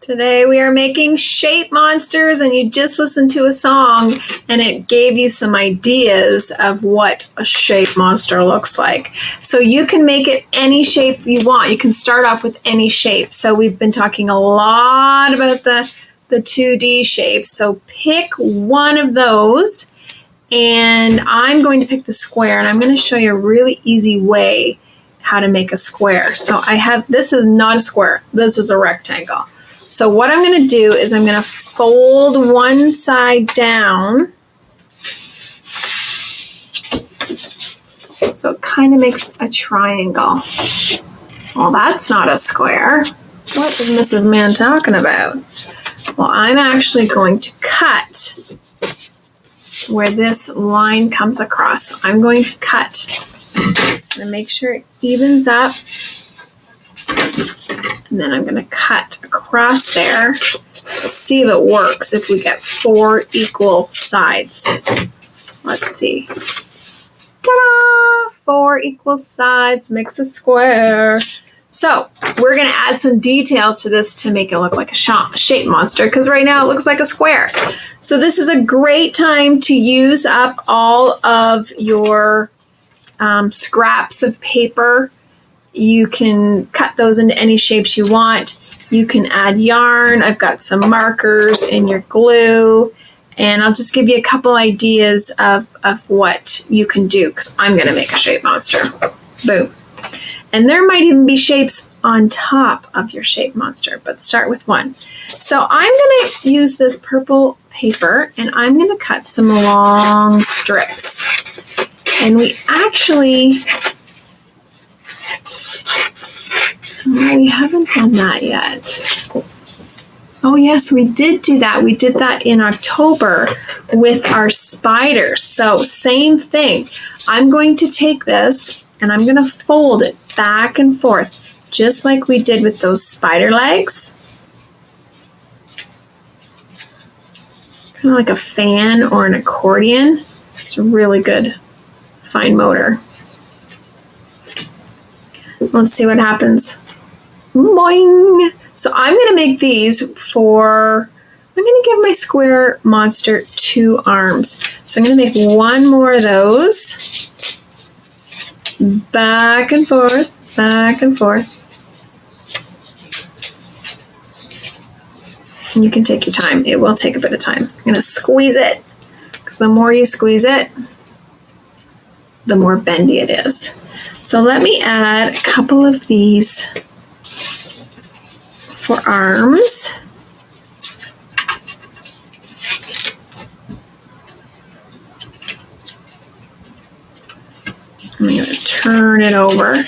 Today we are making shape monsters, and you just listened to a song and it gave you some ideas of what a shape monster looks like. So you can make it any shape you want. You can start off with any shape. So we've been talking a lot about the 2D shapes. So pick one of those, and I'm going to pick the square, and I'm going to show you a really easy way how to make a square. So this is not a square. This is a rectangle. So what I'm going to do is I'm going to fold one side down. So it kind of makes a triangle. Well, that's not a square. What is Mrs. Mann talking about? Well, I'm actually going to cut where this line comes across. I'm going to cut and make sure it evens up. And then I'm going to cut across there. Let's see if it works if we get 4 equal sides. Let's see. Ta-da! 4 equal sides makes a square. So we're going to add some details to this to make it look like a shape monster, because right now it looks like a square. So this is a great time to use up all of your scraps of paper. You can cut those into any shapes you want. You can add yarn. I've got some markers and your glue. And I'll just give you a couple ideas of what you can do, because I'm going to make a shape monster. Boom. And there might even be shapes on top of your shape monster, but start with one. So I'm going to use this purple paper, and I'm going to cut some long strips. And we actually... we haven't done that yet. Oh yes, we did do that. We did that in October with our spiders. So same thing. I'm going to take this and I'm going to fold it back and forth, just like we did with those spider legs. Kind of like a fan or an accordion. It's really good. Fine motor. Let's see what happens. Boing! So I'm going to make these I'm going to give my square monster 2 arms. So I'm going to make one more of those. Back and forth, back and forth. And you can take your time. It will take a bit of time. I'm going to squeeze it, because the more you squeeze it, the more bendy it is. So let me add a couple of these for arms. I'm going to turn it over.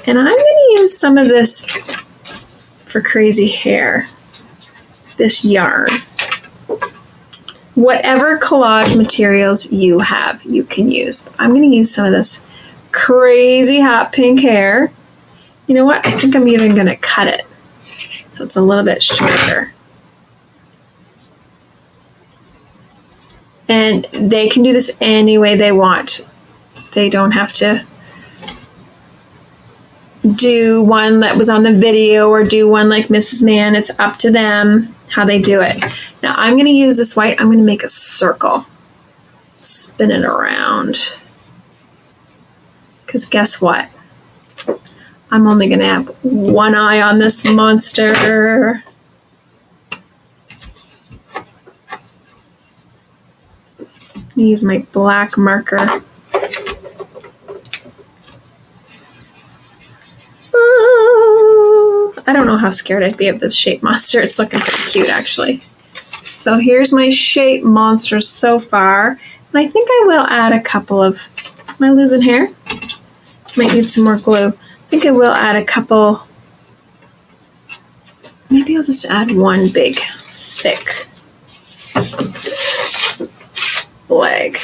And I'm going to use some of this for crazy hair, this yarn. Whatever collage materials you have, you can use. I'm going to use some of this crazy hot pink hair. You know what? I think I'm even going to cut it so it's a little bit shorter. And they can do this any way they want. They don't have to do one that was on the video or do one like Mrs. Mann. It's up to them how they do it. Now I'm going to use this white. I'm going to make a circle. Spin it around. Because guess what? I'm only going to have one eye on this monster. Use my black marker. Ooh, I don't know how scared I'd be of this shape monster. It's looking pretty cute, actually. So here's my shape monster so far. And I think I will add a couple of... Am I losing hair? Might need some more glue. I think I will add a couple. Maybe I'll just add one big, thick leg.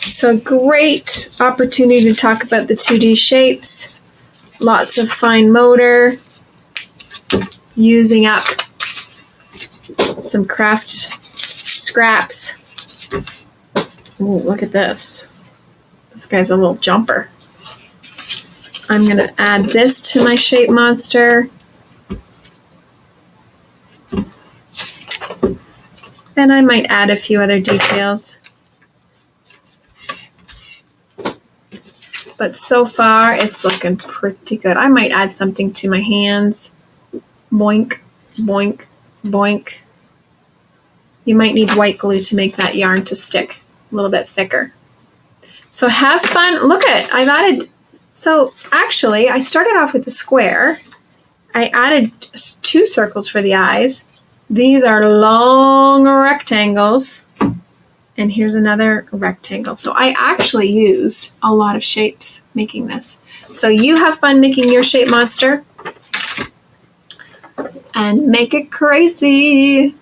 So great opportunity to talk about the 2D shapes. Lots of fine motor. Using up some craft scraps. Ooh, look at this. This guy's a little jumper. I'm going to add this to my shape monster. And I might add a few other details. But so far, it's looking pretty good. I might add something to my hands. Boink, boink, boink. You might need white glue to make that yarn to stick a little bit thicker. So have fun. Look at, I've added, so actually I started off with the square. I added 2 circles for the eyes. These are long rectangles. And here's another rectangle. So I actually used a lot of shapes making this. So you have fun making your shape monster and make it crazy.